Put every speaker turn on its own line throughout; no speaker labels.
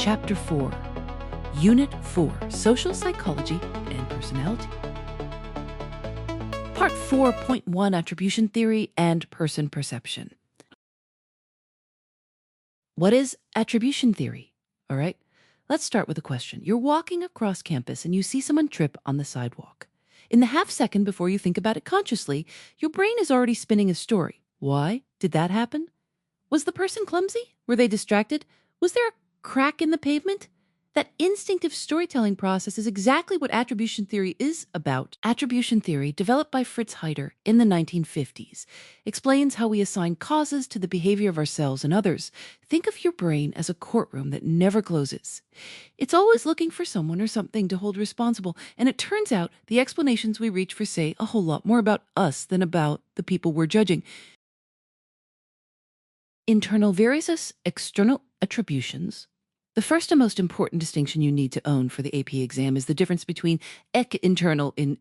Chapter 4, Unit 4, Social Psychology and Personality. Part 4.1, Attribution Theory and Person Perception. What is attribution theory? All right, let's start with a question. You're walking across campus and you see someone trip on the sidewalk. In the half second before you think about it consciously, your brain is already spinning a story. Why did that happen? Was the person clumsy? Were they distracted? Was there a crack in the pavement? That instinctive storytelling process is exactly what attribution theory is about. Attribution theory, developed by Fritz Heider in the 1950s, explains how we assign causes to the behavior of ourselves and others. Think of your brain as a courtroom that never closes. It's always looking for someone or something to hold responsible, and it turns out the explanations we reach for say a whole lot more about us than about the people we're judging. Internal versus external attributions. The first and most important distinction you need to own for the AP exam is the difference between internal in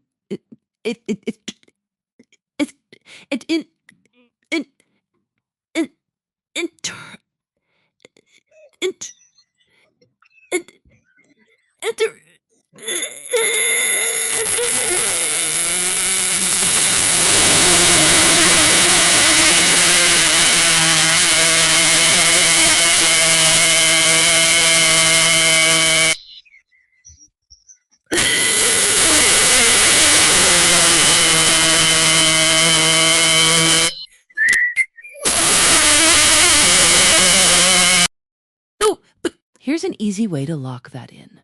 Here's an easy way to lock that in.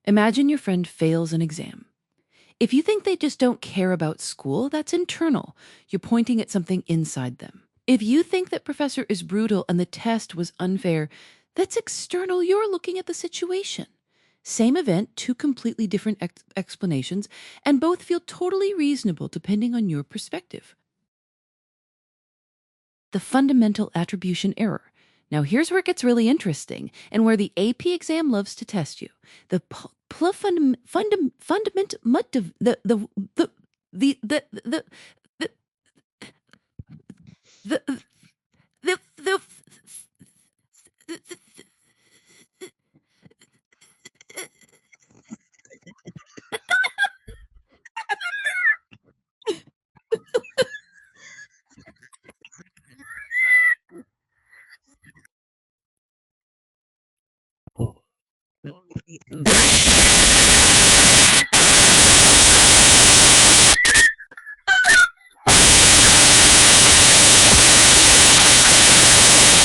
Imagine your friend fails an exam. If you think they just don't care about school, that's internal. You're pointing at something inside them. If you think that professor is brutal and the test was unfair, that's external. You're looking at the situation. Same event, two completely different explanations, and both feel totally reasonable depending on your perspective. The fundamental attribution error. Now, here's where it gets really interesting and where the AP exam loves to test you. The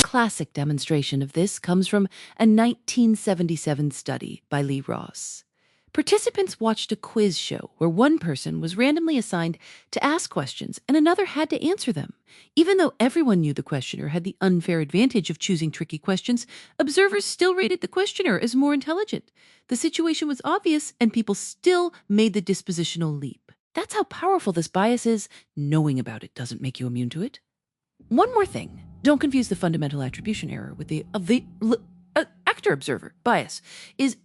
classic demonstration of this comes from a 1977 study by Lee Ross. Participants watched a quiz show where one person was randomly assigned to ask questions and another had to answer them. Even though everyone knew the questioner had the unfair advantage of choosing tricky questions, observers still rated the questioner as more intelligent. The situation was obvious and people still made the dispositional leap. That's how powerful this bias is. Knowing about it doesn't make you immune to it. One more thing. Don't confuse the fundamental attribution error with the actor-observer bias. The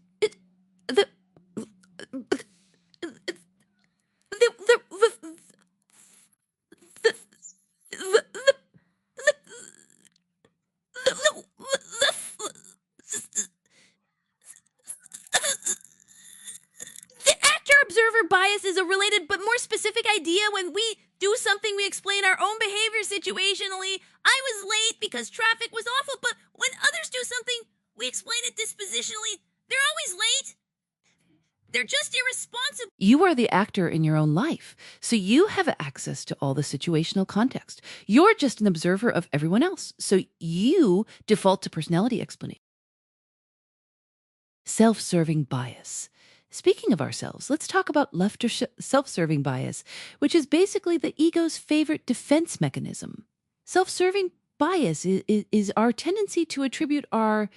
actor-observer bias is a related but more specific idea. When we do something, we explain our own behavior situationally. I was late because traffic was awful, but when others do something, we explain it dispositionally. They're always late. They're just irresponsible. You are the actor in your own life, so you have access to all the situational context. You're just an observer of everyone else, so you default to personality explanation. Self-serving bias. Speaking of ourselves, let's talk about left or self-serving bias, which is basically the ego's favorite defense mechanism. Self-serving bias is our tendency to attribute our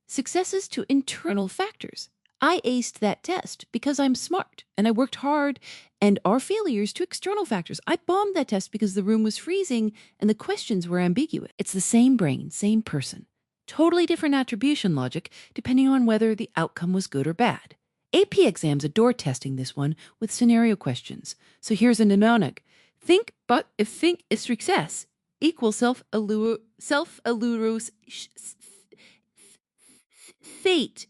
successes to internal factors. I aced that test because I'm smart and I worked hard, and our failures to external factors. I bombed that test because the room was freezing and the questions were ambiguous. It's the same brain, same person. Totally different attribution logic depending on whether the outcome was good or bad. AP exams adore testing this one with scenario questions. So here's a mnemonic. Think, but if think is success, equals self-allurus fate.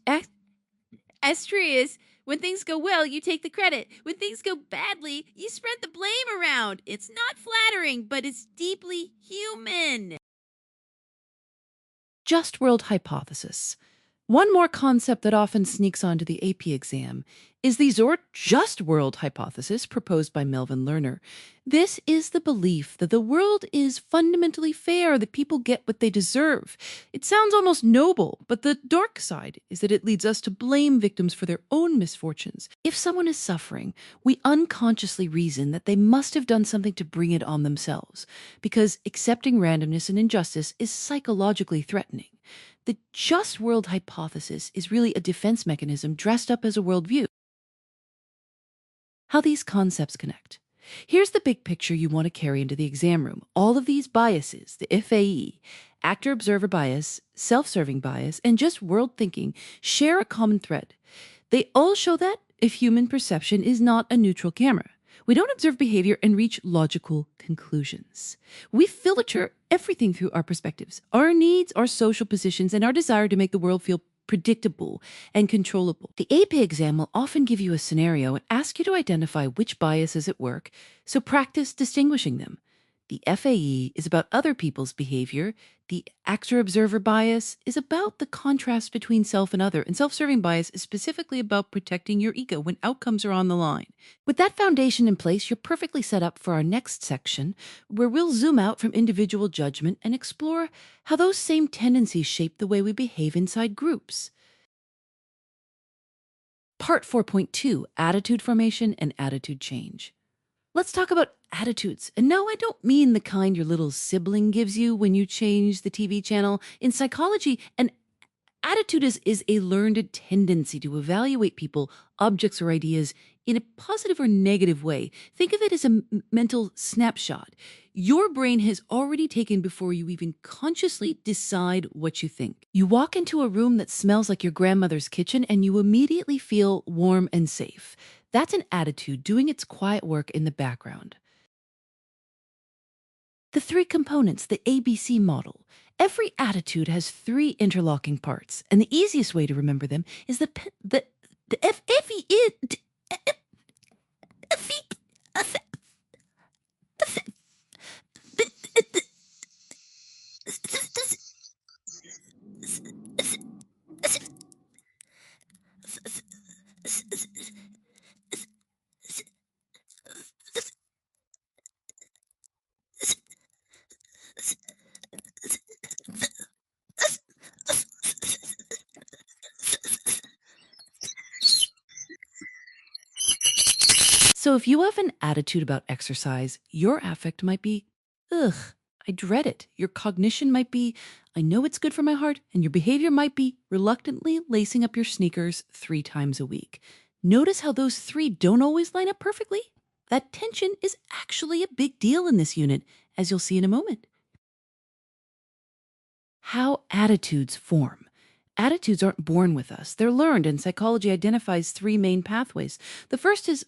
S3 is when things go well, you take the credit. When things go badly, you spread the blame around. It's not flattering, but it's deeply human. Just-World hypothesis. One more concept that often sneaks onto the AP exam is the Just-World hypothesis proposed by Melvin Lerner. This is the belief that the world is fundamentally fair, that people get what they deserve. It sounds almost noble, but the dark side is that it leads us to blame victims for their own misfortunes. If someone is suffering, we unconsciously reason that they must have done something to bring it on themselves, because accepting randomness and injustice is psychologically threatening. The Just-World hypothesis is really a defense mechanism dressed up as a worldview. How these concepts connect. Here's the big picture you want to carry into the exam room. All of these biases, the FAE, actor-observer bias, self-serving bias, and just world thinking, share a common thread. They all show that if human perception is not a neutral camera. We don't observe behavior and reach logical conclusions. We filter everything through our perspectives, our needs, our social positions, and our desire to make the world feel predictable and controllable. The AP exam will often give you a scenario and ask you to identify which bias is at work, so practice distinguishing them. The FAE is about other people's behavior. The actor-observer bias is about the contrast between self and other, and self-serving bias is specifically about protecting your ego when outcomes are on the line. With that foundation in place, you're perfectly set up for our next section, where we'll zoom out from individual judgment and explore how those same tendencies shape the way we behave inside groups. Part 4.2, Attitude Formation and Attitude Change. Let's talk about attitudes. And no, I don't mean the kind your little sibling gives you when you change the TV channel. In psychology, an attitude is a learned tendency to evaluate people, objects, or ideas in a positive or negative way. Think of it as a mental snapshot your brain has already taken before you even consciously decide what you think. You walk into a room that smells like your grandmother's kitchen and you immediately feel warm and safe. That's an attitude doing its quiet work in the background. The three components, the ABC model. Every attitude has three interlocking parts, and the easiest way to remember them is the So if you have an attitude about exercise, your affect might be, ugh, I dread it. Your cognition might be, I know it's good for my heart, and your behavior might be reluctantly lacing up your sneakers 3 times a week. Notice how those 3 don't always line up perfectly? That tension is actually a big deal in this unit, as you'll see in a moment. How attitudes form. Attitudes aren't born with us. They're learned, and psychology identifies 3 main pathways. The first is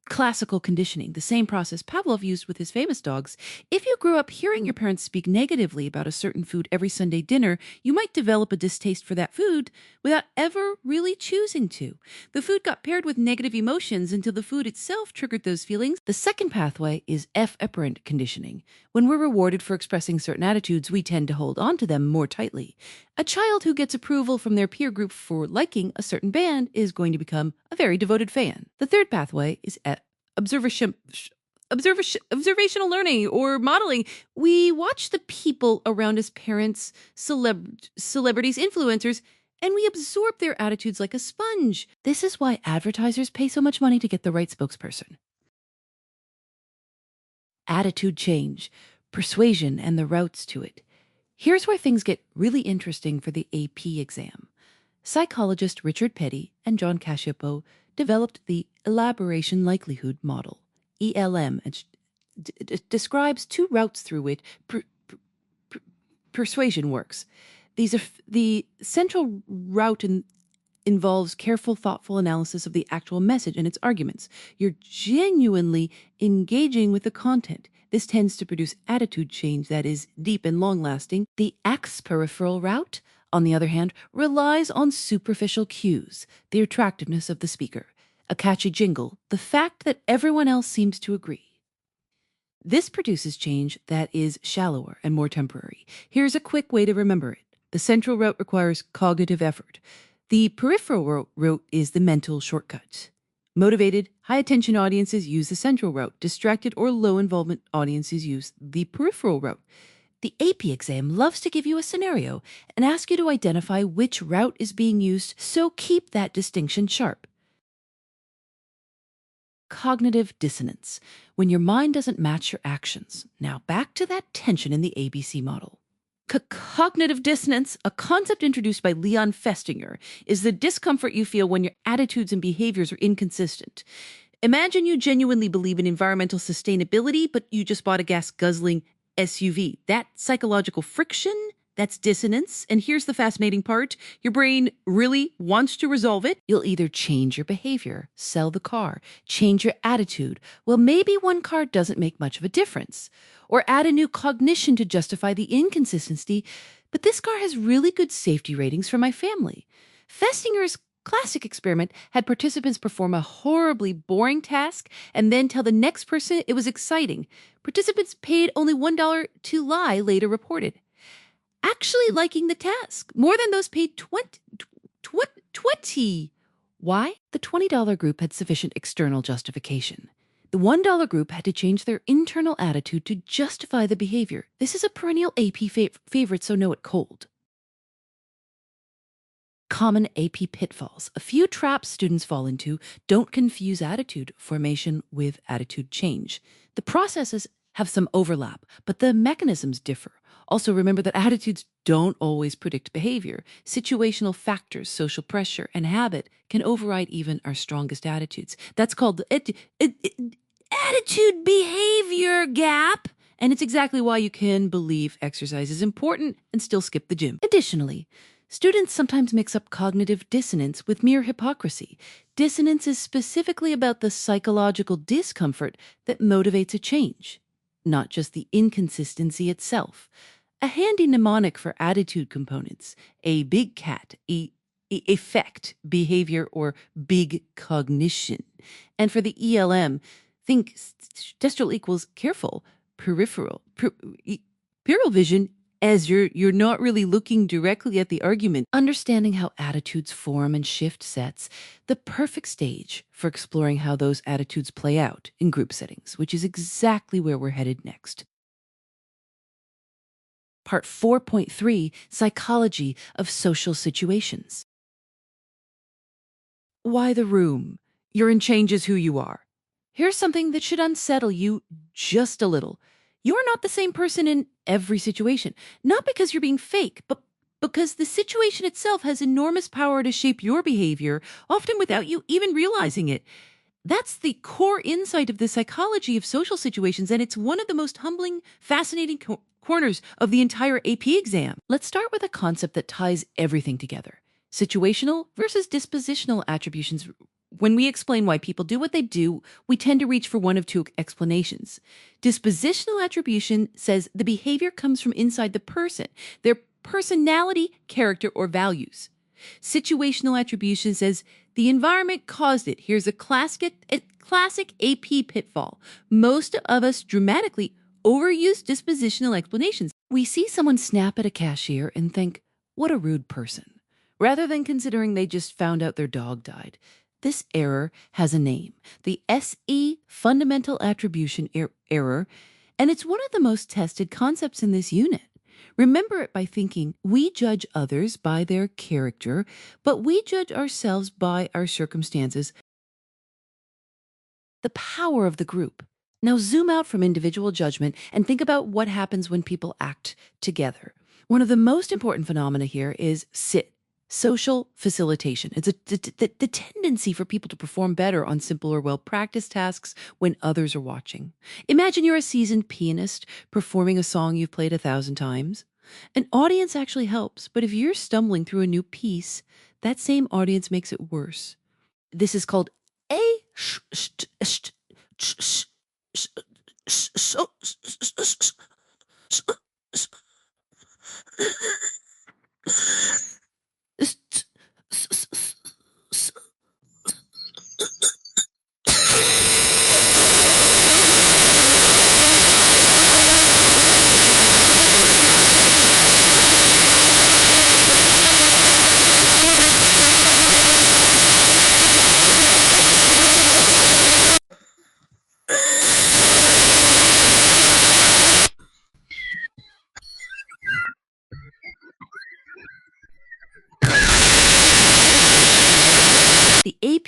classical conditioning, the same process Pavlov used with his famous dogs. If you grew up hearing your parents speak negatively about a certain food every Sunday dinner, you might develop a distaste for that food without ever really choosing to. The food got paired with negative emotions until the food itself triggered those feelings. The second pathway is efferent conditioning. When we're rewarded for expressing certain attitudes, we tend to hold on to them more tightly. A child who gets approval from their peer group for liking a certain band is going to become a very devoted fan. The third pathway is observational learning or modeling. We watch the people around us, parents, celebrities, influencers, and we absorb their attitudes like a sponge. This is why advertisers pay so much money to get the right spokesperson. Attitude change, persuasion, and the routes to it. Here's where things get really interesting for the AP exam. Psychologist Richard Petty and John Cacioppo developed the elaboration likelihood model, ELM, and describes 2 routes through which persuasion works. The central route involves careful, thoughtful analysis of the actual message and its arguments. You're genuinely engaging with the content. This tends to produce attitude change that is deep and long-lasting. The peripheral route on the other hand, relies on superficial cues, the attractiveness of the speaker, a catchy jingle, the fact that everyone else seems to agree. This produces change that is shallower and more temporary. Here's a quick way to remember it. The central route requires cognitive effort. The peripheral route is the mental shortcut. Motivated, high-attention audiences use the central route. Distracted or low-involvement audiences use the peripheral route. The AP exam loves to give you a scenario and ask you to identify which route is being used, so keep that distinction sharp. Cognitive dissonance, when your mind doesn't match your actions. Now back to that tension in the ABC model. Cognitive dissonance, a concept introduced by Leon Festinger, is the discomfort you feel when your attitudes and behaviors are inconsistent. Imagine you genuinely believe in environmental sustainability, but you just bought a gas-guzzling SUV. That psychological friction, that's dissonance. And here's the fascinating part. Your brain really wants to resolve it. You'll either change your behavior, sell the car, change your attitude. Well, maybe one car doesn't make much of a difference. Or add a new cognition to justify the inconsistency. But this car has really good safety ratings for my family. Festinger's classic experiment had participants perform a horribly boring task and then tell the next person it was exciting. Participants paid only $1 to lie, later reported. Actually liking the task more than those paid 20. Why? The $20 group had sufficient external justification. The $1 group had to change their internal attitude to justify the behavior. This is a perennial AP favorite, so know it cold. Common AP pitfalls. A few traps students fall into. Don't confuse attitude formation with attitude change. The processes have some overlap, but the mechanisms differ. Also, remember that attitudes don't always predict behavior. Situational factors, social pressure, and habit can override even our strongest attitudes. That's called the attitude behavior gap. And it's exactly why you can believe exercise is important and still skip the gym. Additionally, students sometimes mix up cognitive dissonance with mere hypocrisy. Dissonance is specifically about the psychological discomfort that motivates a change, not just the inconsistency itself. A handy mnemonic for attitude components, a big cat, effect, behavior, or big cognition. And for the ELM, think gestural equals careful, peripheral vision, as you're not really looking directly at the argument. Understanding how attitudes form and shift sets the perfect stage for exploring how those attitudes play out in group settings, which is exactly where we're headed next. Part 4.3, Psychology of Social Situations. Why the room? You're in change as who you are. Here's something that should unsettle you just a little. You're not the same person in every situation, not because you're being fake, but because the situation itself has enormous power to shape your behavior, often without you even realizing it. That's the core insight of the psychology of social situations, and it's one of the most humbling, fascinating corners of the entire AP exam. Let's start with a concept that ties everything together. Situational versus dispositional attributions. When we explain why people do what they do, we tend to reach for one of two explanations. Dispositional attribution says the behavior comes from inside the person, their personality, character, or values. Situational attribution says the environment caused it. Here's a classic AP pitfall. Most of us dramatically overuse dispositional explanations. We see someone snap at a cashier and think, what a rude person, rather than considering they just found out their dog died. This error has a name, the SE fundamental attribution error, and it's one of the most tested concepts in this unit. Remember it by thinking we judge others by their character, but we judge ourselves by our circumstances. The power of the group. Now zoom out from individual judgment and think about what happens when people act together. One of the most important phenomena here is social facilitation. It's the tendency for people to perform better on simple or well-practiced tasks when others are watching. Imagine you're a seasoned pianist performing a song you've played 1,000 times. An audience actually helps, but if you're stumbling through a new piece, that same audience makes it worse. This is called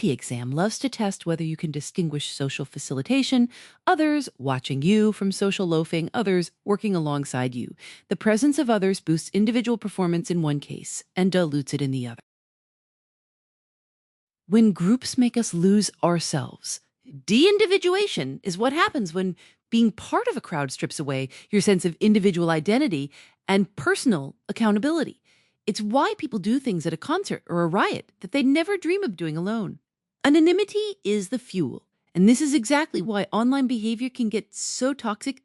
AP exam loves to test whether you can distinguish social facilitation, others watching you, from social loafing, others working alongside you. The presence of others boosts individual performance in one case and dilutes it in the other. When groups make us lose ourselves, de-individuation is what happens when being part of a crowd strips away your sense of individual identity and personal accountability. It's why people do things at a concert or a riot that they'd never dream of doing alone. Anonymity is the fuel, and this is exactly why online behavior can get so toxic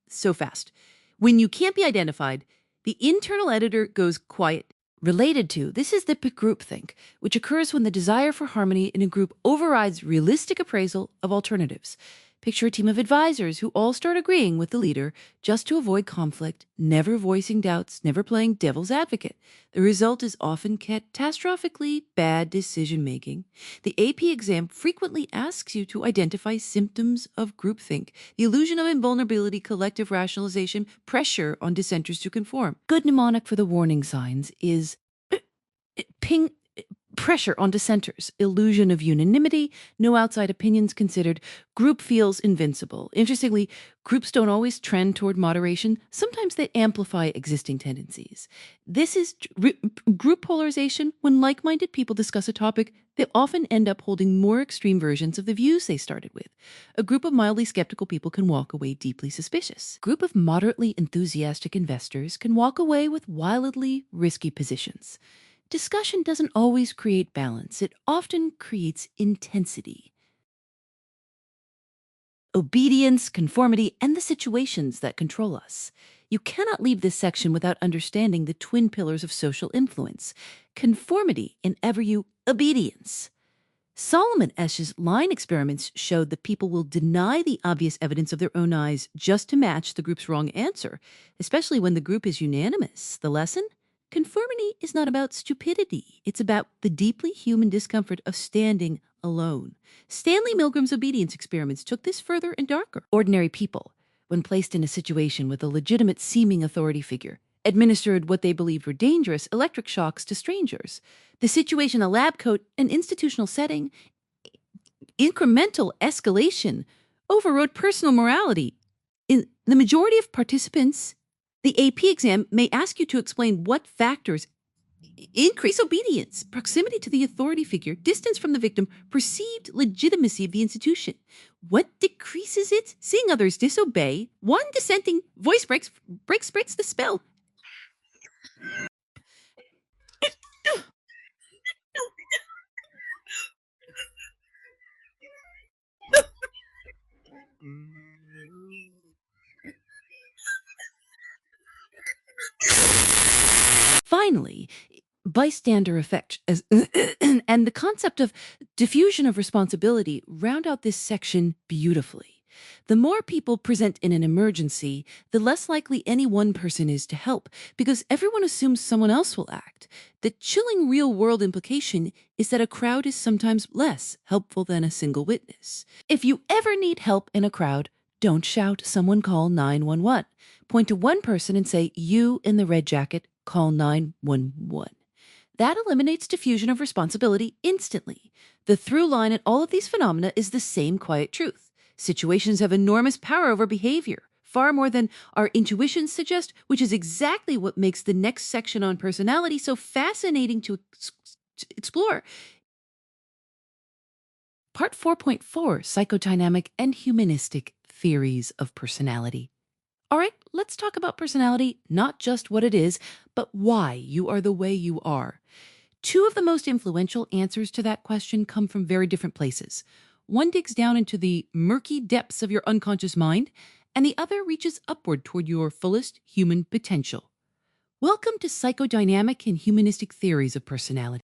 so fast. When you can't be identified, the internal editor goes quiet. Related to, this is the groupthink, which occurs when the desire for harmony in a group overrides realistic appraisal of alternatives. Picture a team of advisors who all start agreeing with the leader just to avoid conflict, never voicing doubts, never playing devil's advocate. The result is often catastrophically bad decision-making. The AP exam frequently asks you to identify symptoms of groupthink, the illusion of invulnerability, collective rationalization, pressure on dissenters to conform. Good mnemonic for the warning signs is ping. Pressure on dissenters, illusion of unanimity, no outside opinions considered, group feels invincible. Interestingly, groups don't always trend toward moderation. Sometimes they amplify existing tendencies. This is group polarization. When like-minded people discuss a topic, they often end up holding more extreme versions of the views they started with. A group of mildly skeptical people can walk away deeply suspicious. A group of moderately enthusiastic investors can walk away with wildly risky positions. Discussion doesn't always create balance. It often creates intensity. Obedience, conformity, and the situations that control us. You cannot leave this section without understanding the twin pillars of social influence: conformity and obedience. Solomon Esch's line experiments showed that people will deny the obvious evidence of their own eyes just to match the group's wrong answer, especially when the group is unanimous. The lesson? Conformity is not about stupidity. It's about the deeply human discomfort of standing alone. Stanley Milgram's obedience experiments took this further and darker. Ordinary people, when placed in a situation with a legitimate seeming authority figure, administered what they believed were dangerous electric shocks to strangers. The situation, a lab coat, an institutional setting, incremental escalation overrode personal morality. In the majority of participants, the AP exam may ask you to explain what factors increase obedience: proximity to the authority figure, distance from the victim, perceived legitimacy of the institution. What decreases it? Seeing others disobey. One dissenting voice breaks the spell. Finally, bystander effect and the concept of diffusion of responsibility round out this section beautifully. The more people present in an emergency, the less likely any one person is to help, because everyone assumes someone else will act. The chilling real-world implication is that a crowd is sometimes less helpful than a single witness. If you ever need help in a crowd, don't shout, "Someone call 911." Point to one person and say, "You in the red jacket, call 911." That eliminates diffusion of responsibility instantly. The through line in all of these phenomena is the same quiet truth. Situations have enormous power over behavior, far more than our intuitions suggest, which is exactly what makes the next section on personality so fascinating to explore. Part 4.4, Psychodynamic and Humanistic Theories of Personality. All right, let's talk about personality, not just what it is, but why you are the way you are. Two of the most influential answers to that question come from very different places. One digs down into the murky depths of your unconscious mind, and the other reaches upward toward your fullest human potential. Welcome to Psychodynamic and Humanistic Theories of Personality.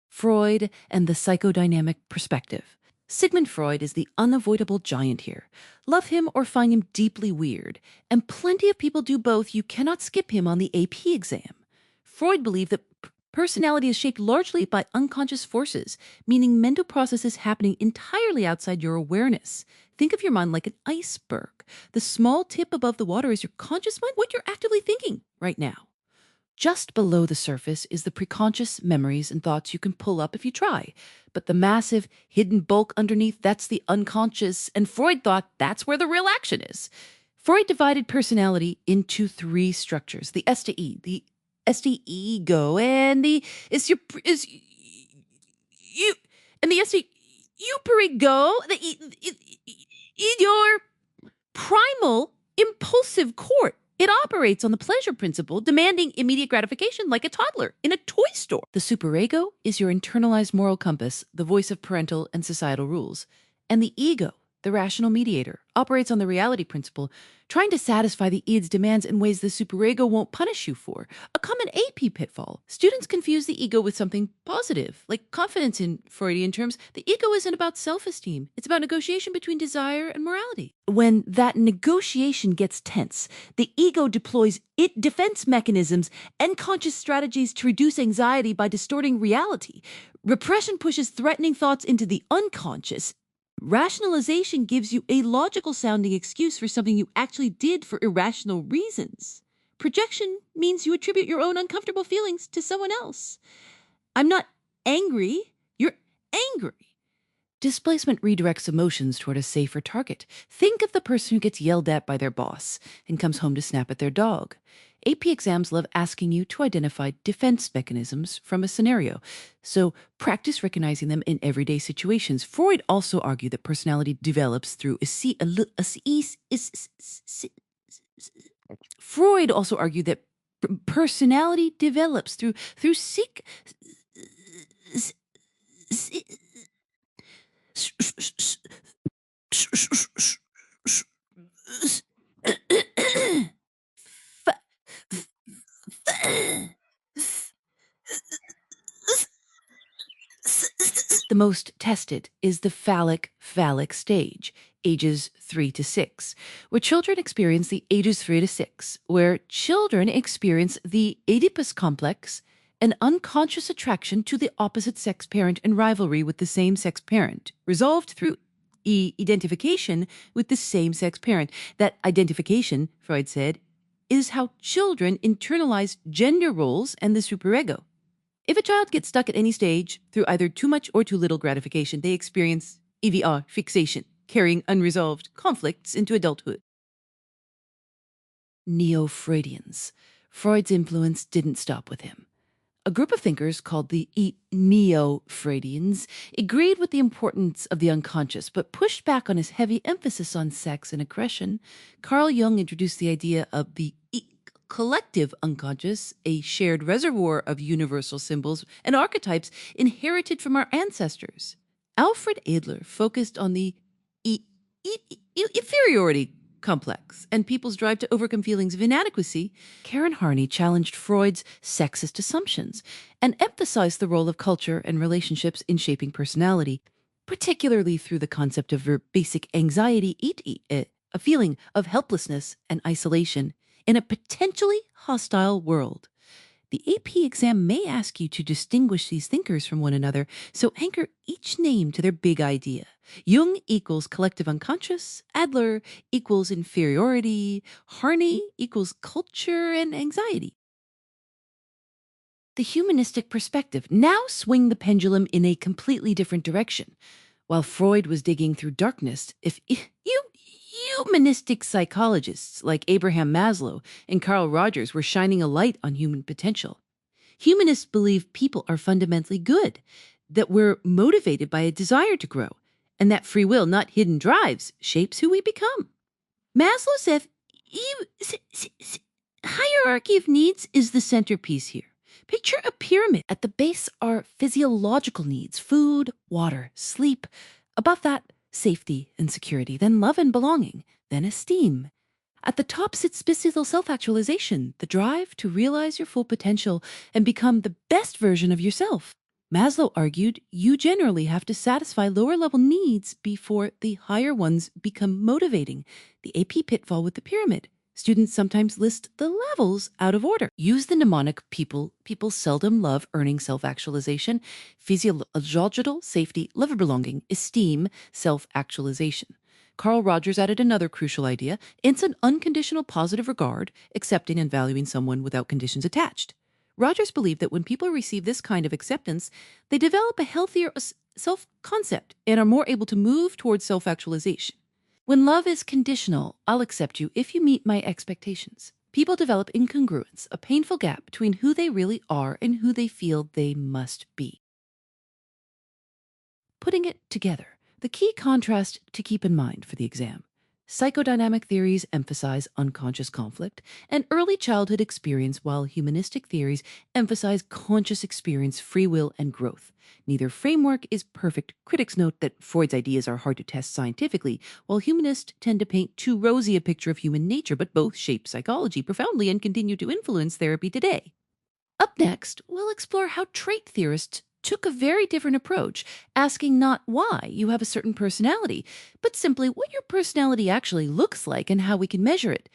Freud and the psychodynamic perspective. Sigmund Freud is the unavoidable giant here. Love him or find him deeply weird, and plenty of people do both. You cannot skip him on the AP exam. Freud believed that personality is shaped largely by unconscious forces, meaning mental processes happening entirely outside your awareness. Think of your mind like an iceberg. The small tip above the water is your conscious mind, what you're actively thinking right now. Just below the surface is the preconscious memories and thoughts you can pull up if you try. But the massive, hidden bulk underneath, that's the unconscious, and Freud thought that's where the real action is. Freud divided personality into three structures: the STE, the ST ego, and the you and the ST uperigo, your primal impulsive core. It operates on the pleasure principle, demanding immediate gratification like a toddler in a toy store. The superego is your internalized moral compass, the voice of parental and societal rules. And the ego, the rational mediator, operates on the reality principle, trying to satisfy the id's demands in ways the superego won't punish you for. A common AP pitfall. Students confuse the ego with something positive, like confidence in Freudian terms. The ego isn't about self-esteem. It's about negotiation between desire and morality. When that negotiation gets tense, the ego deploys its defense mechanisms and conscious strategies to reduce anxiety by distorting reality. Repression pushes threatening thoughts into the unconscious. Rationalization gives you a logical sounding excuse for something you actually did for irrational reasons. Projection means you attribute your own uncomfortable feelings to someone else. I'm not angry, you're angry. Displacement redirects emotions toward a safer target. Think of the person who gets yelled at by their boss and comes home to snap at their dog. AP exams love asking you to identify defense mechanisms from a scenario, so practice recognizing them in everyday situations. Freud also argued that personality develops through seek. The most tested is the phallic stage, ages 3 to 6, where children experience the Oedipus complex, an unconscious attraction to the opposite sex parent and rivalry with the same sex parent, resolved through identification with the same sex parent. That identification, Freud said, is how children internalize gender roles and the superego. If a child gets stuck at any stage through either too much or too little gratification, they experience EVR, fixation, carrying unresolved conflicts into adulthood. Neo-Freudians. Freud's influence didn't stop with him. A group of thinkers called the Neo-Freudians agreed with the importance of the unconscious, but pushed back on his heavy emphasis on sex and aggression. Carl Jung introduced the idea of the collective unconscious, a shared reservoir of universal symbols and archetypes inherited from our ancestors. Alfred Adler focused on the inferiority complex and people's drive to overcome feelings of inadequacy. Karen Harney challenged Freud's sexist assumptions and emphasized the role of culture and relationships in shaping personality, particularly through the concept of basic anxiety, a feeling of helplessness and isolation in a potentially hostile world. The AP exam may ask you to distinguish these thinkers from one another, so anchor each name to their big idea. Jung equals collective unconscious, Adler equals inferiority, Harney equals culture and anxiety. The humanistic perspective. Now swing the pendulum in a completely different direction. While Freud was digging through darkness, humanistic psychologists like Abraham Maslow and Carl Rogers were shining a light on human potential. Humanists believe people are fundamentally good, that we're motivated by a desire to grow, and that free will, not hidden drives, shapes who we become. Maslow's hierarchy of needs is the centerpiece here. Picture a pyramid. At the base are physiological needs: food, water, sleep. Above that, safety and security, then love and belonging, then esteem. At the top sits special self-actualization, the drive to realize your full potential and become the best version of yourself. Maslow argued you generally have to satisfy lower-level needs before the higher ones become motivating. The AP pitfall with the pyramid. Students sometimes list the levels out of order. Use the mnemonic people seldom love earning self-actualization, physiological safety, love of belonging, esteem, self-actualization. Carl Rogers added another crucial idea: it's an unconditional positive regard, accepting and valuing someone without conditions attached. Rogers believed that when people receive this kind of acceptance, they develop a healthier self-concept and are more able to move towards self-actualization. When love is conditional, I'll accept you if you meet my expectations. People develop incongruence, a painful gap between who they really are and who they feel they must be. Putting it together, the key contrast to keep in mind for the exam. Psychodynamic theories emphasize unconscious conflict and early childhood experience, while humanistic theories emphasize conscious experience, free will, and growth. Neither framework is perfect. Critics note that Freud's ideas are hard to test scientifically, while humanists tend to paint too rosy a picture of human nature, but both shape psychology profoundly and continue to influence therapy today. Up next, we'll explore how trait theorists took a very different approach, asking not why you have a certain personality, but simply what your personality actually looks like and how we can measure it.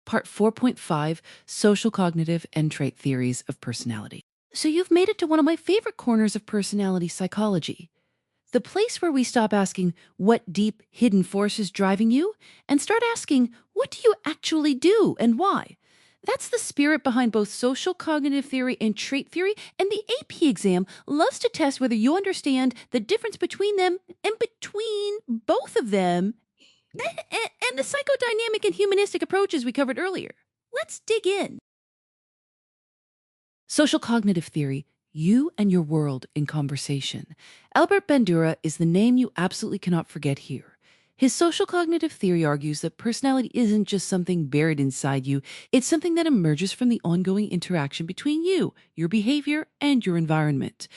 Part 4.5, Social Cognitive and Trait Theories of Personality. So you've made it to one of my favorite corners of personality psychology. The place where we stop asking what deep hidden force is driving you and start asking what do you actually do and why. That's the spirit behind both social cognitive theory and trait theory, and the AP exam loves to test whether you understand the difference between them and between both of them and the psychodynamic and humanistic approaches we covered earlier. Let's dig in. Social cognitive theory, you and your world in conversation. Albert Bandura is the name you absolutely cannot forget here. His social cognitive theory argues that personality isn't just something buried inside you, it's something that emerges from the ongoing interaction between you, your behavior, and your environment.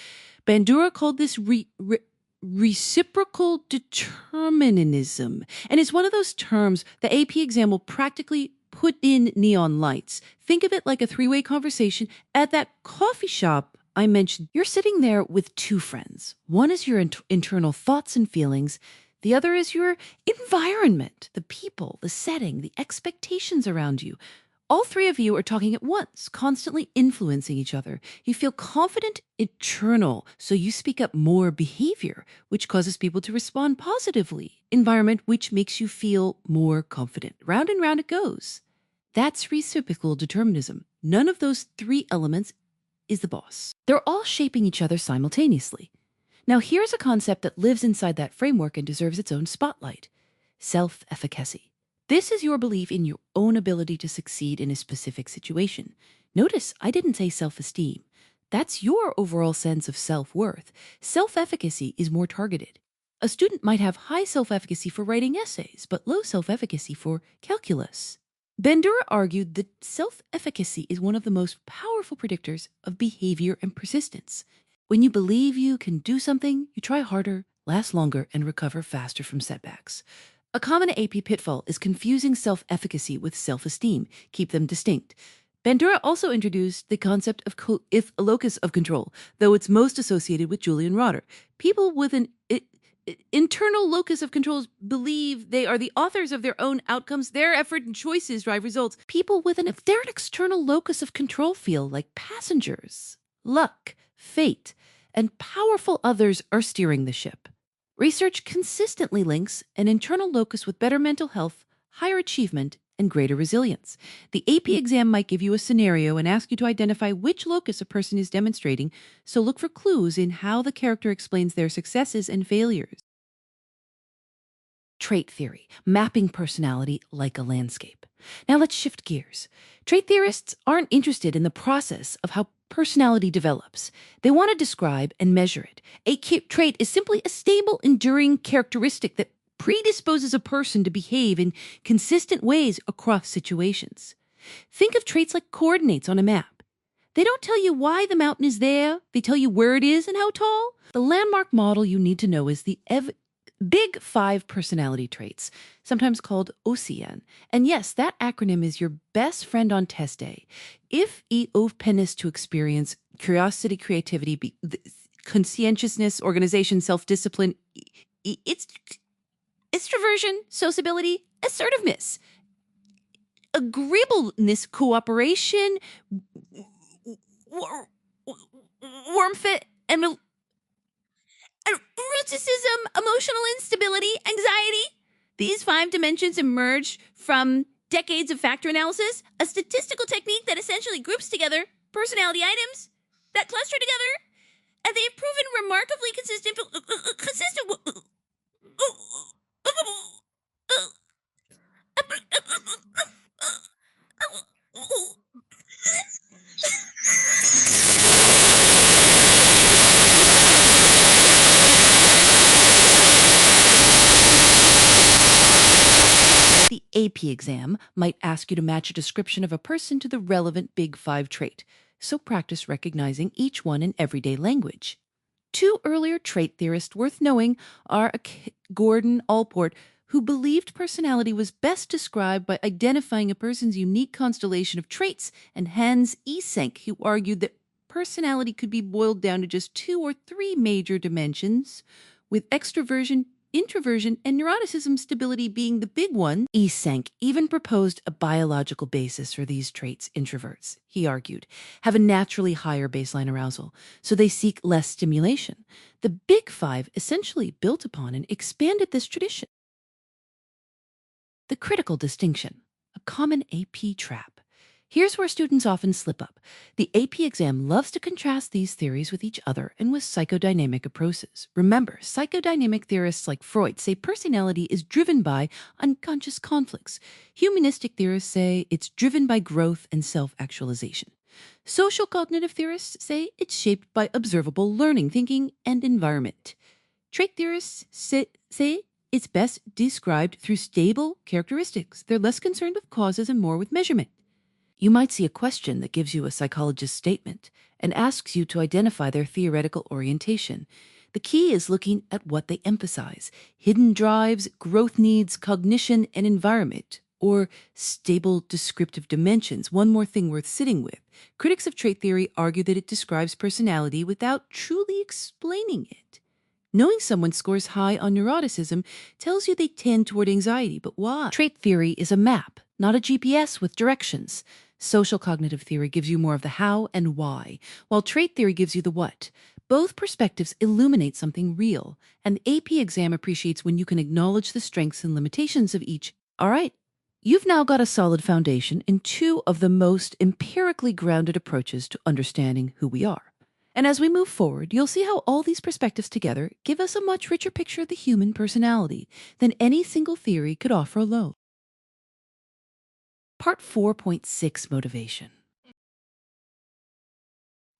Bandura called this reciprocal determinism, and it's one of those terms the AP exam will practically put in neon lights. Think of it like a three-way conversation at that coffee shop I mentioned. You're sitting there with two friends. One is your internal thoughts and feelings. The other is your environment, the people, the setting, the expectations around you. All three of you are talking at once, constantly influencing each other. You feel confident, internal, so you speak up more behavior, which causes people to respond positively. Environment, which makes you feel more confident. Round and round it goes. That's reciprocal determinism. None of those three elements is the boss. They're all shaping each other simultaneously. Now, here's a concept that lives inside that framework and deserves its own spotlight: self-efficacy. This is your belief in your own ability to succeed in a specific situation. Notice I didn't say self-esteem. That's your overall sense of self-worth. Self-efficacy is more targeted. A student might have high self-efficacy for writing essays, but low self-efficacy for calculus. Bandura argued that self-efficacy is one of the most powerful predictors of behavior and persistence. When you believe you can do something, you try harder, last longer, and recover faster from setbacks. A common AP pitfall is confusing self-efficacy with self-esteem. Keep them distinct. Bandura also introduced the concept of a locus of control, though it's most associated with Julian Rotter. People with an internal locus of control believe they are the authors of their own outcomes. Their effort and choices drive results. People with an external locus of control feel like passengers. Luck, fate, and powerful others are steering the ship. Research consistently links an internal locus with better mental health, higher achievement, and greater resilience. The AP exam might give you a scenario and ask you to identify which locus a person is demonstrating, so look for clues in how the character explains their successes and failures. Trait theory, mapping personality like a landscape. Now let's shift gears. Trait theorists aren't interested in the process of how personality develops. They want to describe and measure it. A trait is simply a stable, enduring characteristic that predisposes a person to behave in consistent ways across situations. Think of traits like coordinates on a map. They don't tell you why the mountain is there. They tell you where it is and how tall. The landmark model you need to know is the Big Five personality traits, sometimes called OCN. And yes, that acronym is your best friend on test day. If openness to experience, curiosity, creativity, conscientiousness, organization, self-discipline, extroversion, sociability, assertiveness, agreeableness, cooperation, warmth, and eroticism, emotional instability, anxiety. These 5 dimensions emerge from
decades of factor analysis, a statistical technique that essentially groups together personality items that cluster together, and they have proven remarkably consistent.
The AP exam might ask you to match a description of a person to the relevant Big Five trait, so practice recognizing each one in everyday language. Two earlier trait theorists worth knowing are Gordon Allport, who believed personality was best described by identifying a person's unique constellation of traits, and Hans Eysenck, who argued that personality could be boiled down to just 2 or 3 major dimensions, with extroversion, introversion, and neuroticism stability being the big one. Eysenck even proposed a biological basis for these traits. Introverts, he argued, have a naturally higher baseline arousal, so they seek less stimulation. The Big Five essentially built upon and expanded this tradition. The critical distinction, a common AP trap. Here's where students often slip up. The AP exam loves to contrast these theories with each other and with psychodynamic approaches. Remember, psychodynamic theorists like Freud say personality is driven by unconscious conflicts. Humanistic theorists say it's driven by growth and self-actualization. Social cognitive theorists say it's shaped by observable learning, thinking, and environment. Trait theorists say it's best described through stable characteristics. They're less concerned with causes and more with measurement. You might see a question that gives you a psychologist's statement and asks you to identify their theoretical orientation. The key is looking at what they emphasize: hidden drives, growth needs, cognition, and environment, or stable descriptive dimensions. One more thing worth sitting with. Critics of trait theory argue that it describes personality without truly explaining it. Knowing someone scores high on neuroticism tells you they tend toward anxiety, but why? Trait theory is a map, not a GPS with directions. Social cognitive theory gives you more of the how and why, while trait theory gives you the what. Both perspectives illuminate something real, and the AP exam appreciates when you can acknowledge the strengths and limitations of each. All right, you've now got a solid foundation in 2 of the most empirically grounded approaches to understanding who we are. And as we move forward, you'll see how all these perspectives together give us a much richer picture of the human personality than any single theory could offer alone. Part 4.6, Motivation.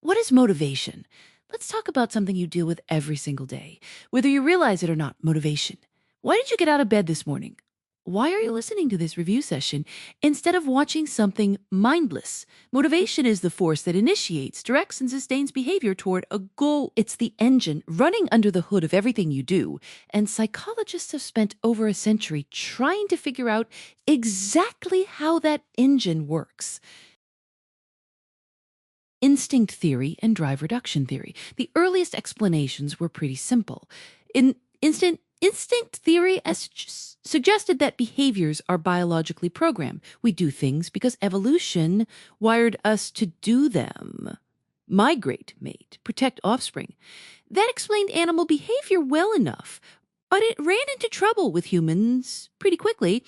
What is motivation? Let's talk about something you deal with every single day, whether you realize it or not. Motivation. Why did you get out of bed this morning? Why are you listening to this review session instead of watching something mindless? Motivation is the force that initiates, directs, and sustains behavior toward a goal. It's the engine running under the hood of everything you do. And psychologists have spent over a century trying to figure out exactly how that engine works. Instinct theory and drive reduction theory. The earliest explanations were pretty simple. Instinct theory suggested that behaviors are biologically programmed. We do things because evolution wired us to do them. Migrate, mate, protect offspring. That explained animal behavior well enough, but it ran into trouble with humans pretty quickly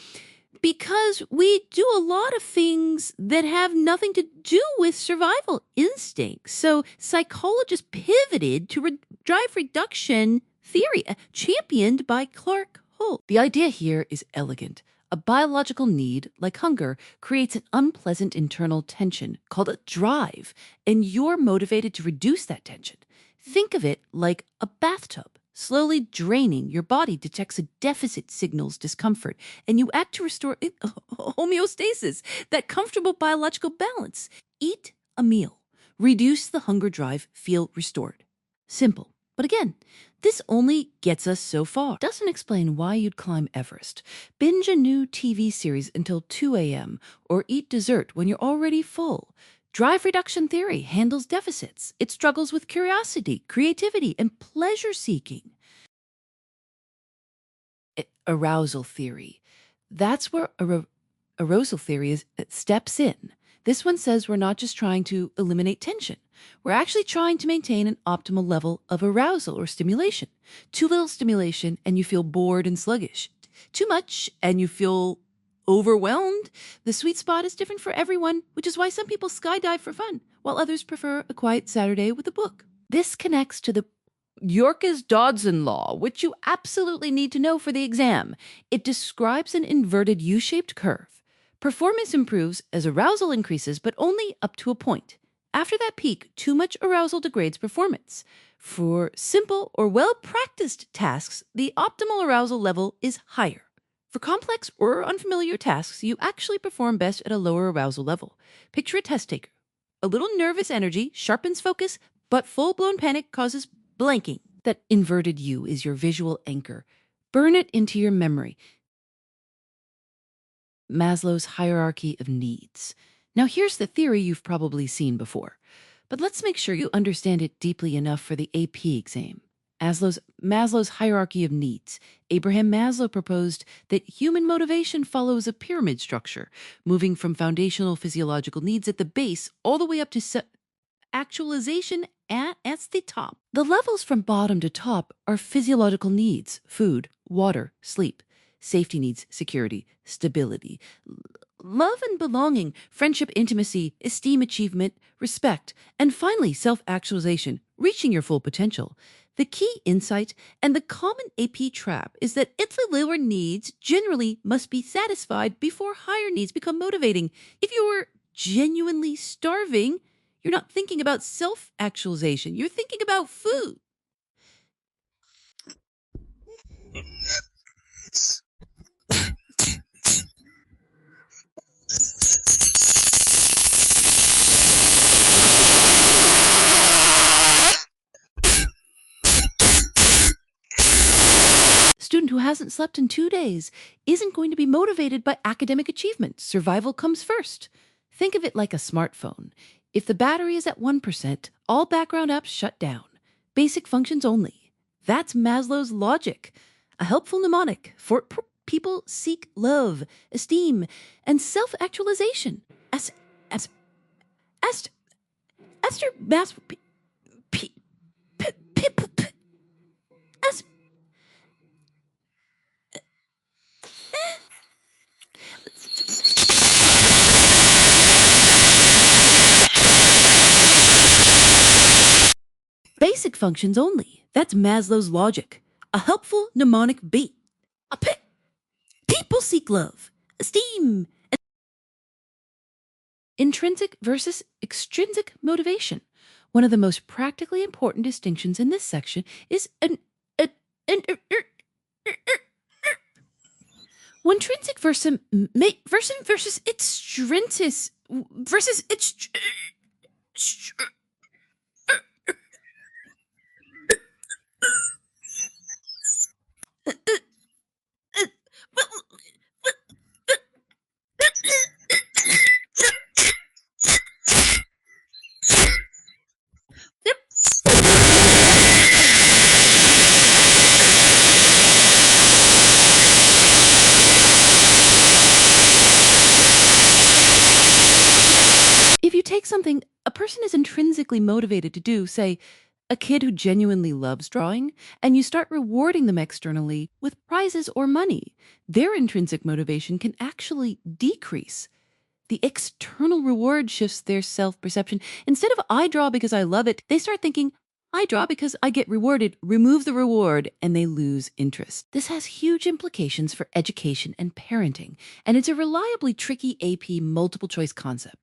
because we do a lot of things that have nothing to do with survival instincts. So psychologists pivoted to drive reduction theory, championed by Clark Holt. The idea here is elegant. A biological need, like hunger, creates an unpleasant internal tension called a drive, and you're motivated to reduce that tension. Think of it like a bathtub. Slowly draining, your body detects a deficit, signals discomfort, and you act to restore homeostasis, that comfortable biological balance. Eat a meal. Reduce the hunger drive, feel restored. Simple. But again, this only gets us so far. Doesn't explain why you'd climb Everest, binge a new TV series until 2 a.m., or eat dessert when you're already full. Drive reduction theory handles deficits. It struggles with curiosity, creativity, and pleasure-seeking. Arousal theory. That's where arousal theory steps in. This one says we're not just trying to eliminate tension. We're actually trying to maintain an optimal level of arousal or stimulation. Too little stimulation and you feel bored and sluggish. Too much and you feel overwhelmed. The sweet spot is different for everyone, which is why some people skydive for fun, while others prefer a quiet Saturday with a book. This connects to the Yerkes-Dodson law, which you absolutely need to know for the exam. It describes an inverted U-shaped curve. Performance improves as arousal increases, but only up to a point. After that peak, too much arousal degrades performance. For simple or well-practiced tasks, the optimal arousal level is higher. For complex or unfamiliar tasks, you actually perform best at a lower arousal level. Picture a test taker. A little nervous energy sharpens focus, but full-blown panic causes blanking. That inverted U is your visual anchor. Burn it into your memory. Maslow's hierarchy of needs. Now here's the theory you've probably seen before, but let's make sure you understand it deeply enough for the AP exam. Maslow's hierarchy of needs. Abraham Maslow proposed that human motivation follows a pyramid structure, moving from foundational physiological needs at the base all the way up to actualization at the top. The levels from bottom to top are physiological needs: food, water, sleep; safety needs, security, stability; love and belonging, friendship, intimacy, esteem, achievement, respect; and finally, self-actualization, reaching your full potential. The key insight and the common AP trap is that it's the lower needs generally must be satisfied before higher needs become motivating. If you're genuinely starving, you're not thinking about self-actualization. You're thinking about food. Student who hasn't slept in 2 days isn't going to be motivated by academic achievement. Survival comes first. Think of it like a smartphone. If the battery is at 1%, all background apps shut down. Basic functions only. That's Maslow's logic. A helpful mnemonic for people seek love, esteem, and self-actualization. Basic functions only. That's Maslow's logic. A helpful mnemonic beat. People seek love, esteem, and intrinsic versus extrinsic motivation. One of the most practically important distinctions in this section is intrinsic versus extrinsic versus If you take something a person is intrinsically motivated to do, say, a kid who genuinely loves drawing, and you start rewarding them externally with prizes or money, their intrinsic motivation can actually decrease. The external reward shifts their self-perception. Instead of I draw because I love it, they start thinking, I draw because I get rewarded. Remove the reward, and they lose interest. This has huge implications for education and parenting, and it's a reliably tricky AP multiple choice concept.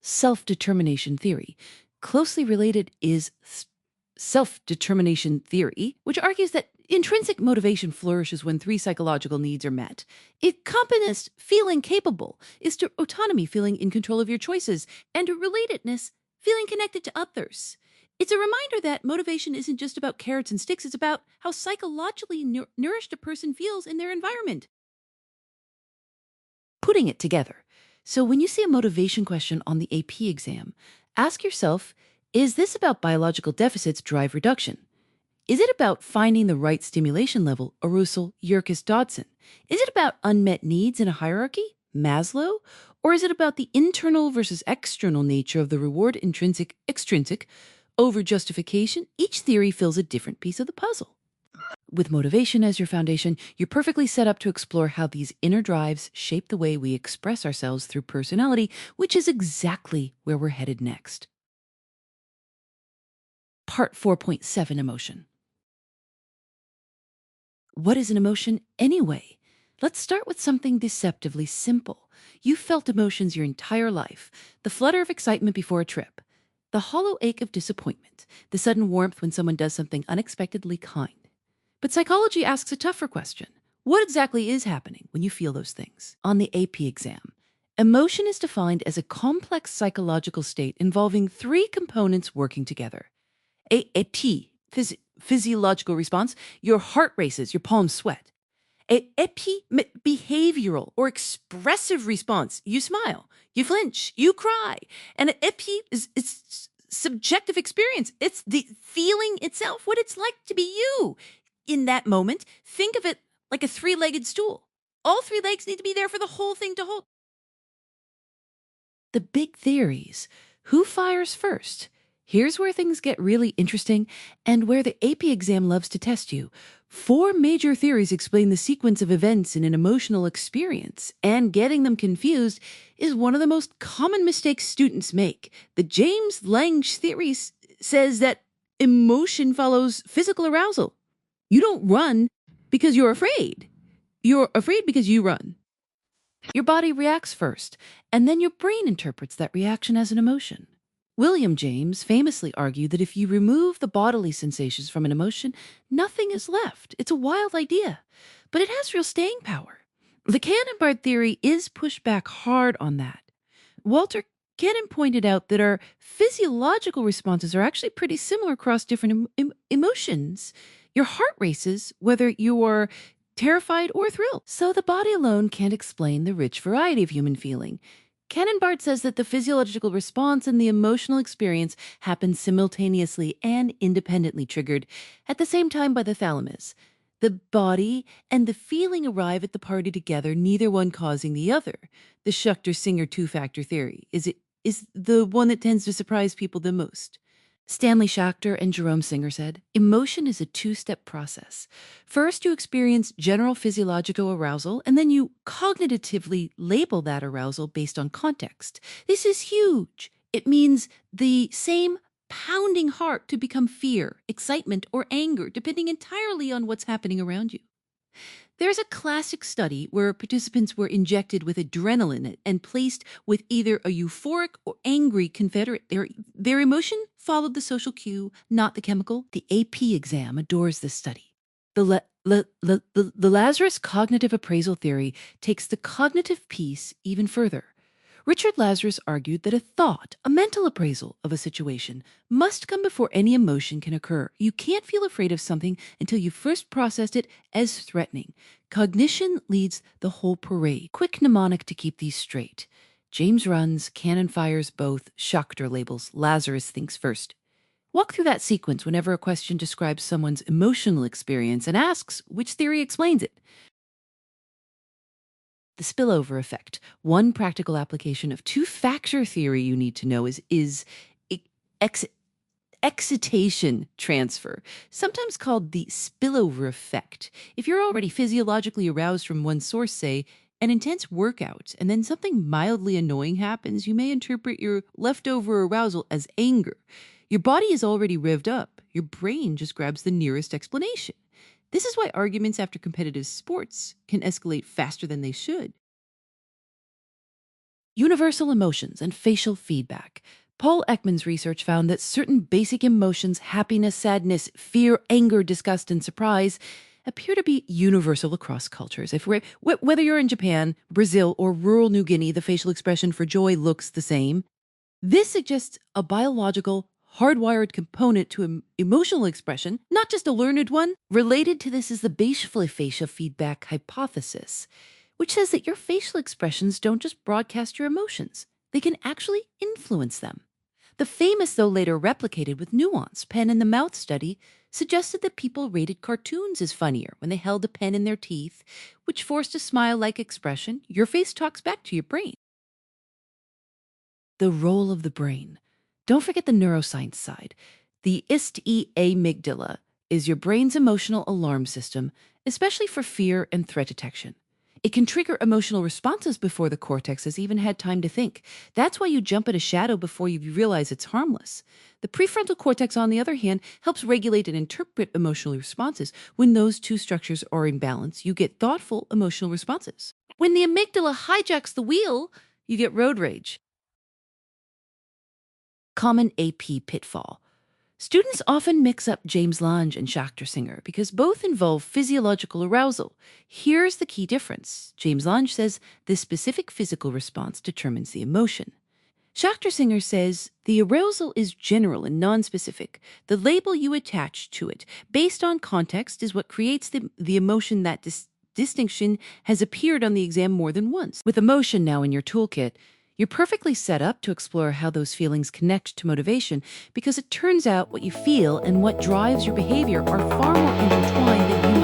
Self-determination theory. Closely related is self-determination theory, which argues that intrinsic motivation flourishes when 3 psychological needs are met. Competence, feeling capable, is to autonomy, feeling in control of your choices, and to relatedness, feeling connected to others. It's a reminder that motivation isn't just about carrots and sticks, it's about how psychologically nourished a person feels in their environment. Putting it together. So when you see a motivation question on the AP exam, ask yourself, is this about biological deficits, drive reduction? Is it about finding the right stimulation level, arousal, Yerkes-Dodson? Is it about unmet needs in a hierarchy, Maslow? Or is it about the internal versus external nature of the reward, intrinsic, extrinsic, over justification? Each theory fills a different piece of the puzzle. With motivation as your foundation, you're perfectly set up to explore how these inner drives shape the way we express ourselves through personality, which is exactly where we're headed next. Part 4.7 Emotion. What is an emotion anyway? Let's start with something deceptively simple. You've felt emotions your entire life: the flutter of excitement before a trip, the hollow ache of disappointment, the sudden warmth when someone does something unexpectedly kind. But psychology asks a tougher question. What exactly is happening when you feel those things? On the AP exam, emotion is defined as a complex psychological state involving three components working together. A T, physiological response: your heart races, your palms sweat. A epi, behavioral or expressive response: you smile, you flinch, you cry. And an epi is subjective experience. It's the feeling itself, what it's like to be you. In that moment, think of it like a three-legged stool. All three legs need to be there for the whole thing to hold. The big theories. Who fires first? Here's where things get really interesting and where the AP exam loves to test you. 4 major theories explain the sequence of events in an emotional experience, and getting them confused is one of the most common mistakes students make. The James Lange theory says that emotion follows physical arousal. You don't run because you're afraid. You're afraid because you run. Your body reacts first, and then your brain interprets that reaction as an emotion. William James famously argued that if you remove the bodily sensations from an emotion, nothing is left. It's a wild idea, but it has real staying power. The Cannonball theory is pushed back hard on that. Walter Cannon pointed out that our physiological responses are actually pretty similar across different emotions. Your heart races whether you are terrified or thrilled. So the body alone can't explain the rich variety of human feeling. Cannon-Bard says that the physiological response and the emotional experience happen simultaneously and independently, triggered at the same time by the thalamus. The body and the feeling arrive at the party together, neither one causing the other. The Schuchter-Singer two-factor theory is the one that tends to surprise people the most. Stanley Schachter and Jerome Singer said, emotion is a two-step process. First, you experience general physiological arousal, and then you cognitively label that arousal based on context. This is huge. It means the same pounding heart to become fear, excitement, or anger, depending entirely on what's happening around you. There's a classic study where participants were injected with adrenaline and placed with either a euphoric or angry confederate. Their emotion followed the social cue, not the chemical. The AP exam adores this study. The Lazarus cognitive appraisal theory takes the cognitive piece even further. Richard Lazarus argued that a thought, a mental appraisal of a situation, must come before any emotion can occur. You can't feel afraid of something until you first processed it as threatening. Cognition leads the whole parade. Quick mnemonic to keep these straight. James runs, Cannon fires both, Schachter labels, Lazarus thinks first. Walk through that sequence whenever a question describes someone's emotional experience and asks which theory explains it. The spillover effect. One practical application of two-factor theory you need to know is excitation transfer, sometimes called the spillover effect. If you're already physiologically aroused from one source, say an intense workout, and then something mildly annoying happens, you may interpret your leftover arousal as anger. Your body is already revved up. Your brain just grabs the nearest explanation. This is why arguments after competitive sports can escalate faster than they should. Universal emotions and facial feedback. Paul Ekman's research found that certain basic emotions, happiness, sadness, fear, anger, disgust, and surprise, appear to be universal across cultures. Whether you're in Japan, Brazil, or rural New Guinea, the facial expression for joy looks the same. This suggests a biological, hardwired component to emotional expression, not just a learned one. Related to this is the facial feedback hypothesis, which says that your facial expressions don't just broadcast your emotions, they can actually influence them. The famous, though later replicated with nuance, pen in the mouth study suggested that people rated cartoons as funnier when they held a pen in their teeth, which forced a smile-like expression. Your face talks back to your brain. The role of the brain. Don't forget the neuroscience side. The ist-e amygdala is your brain's emotional alarm system, especially for fear and threat detection. It can trigger emotional responses before the cortex has even had time to think. That's why you jump at a shadow before you realize it's harmless. The prefrontal cortex, on the other hand, helps regulate and interpret emotional responses. When those two structures are in balance, you get thoughtful emotional responses. When the amygdala hijacks the wheel, you get road rage. Common AP pitfall. Students often mix up James Lange and Schachter-Singer because both involve physiological arousal. Here's the key difference. James Lange says the specific physical response determines the emotion. Schachter-Singer says the arousal is general and nonspecific. The label you attach to it, based on context, is what creates the emotion. That distinction has appeared on the exam more than once. With emotion now in your toolkit, you're perfectly set up to explore how those feelings connect to motivation, because it turns out what you feel and what drives your behavior are far more intertwined than you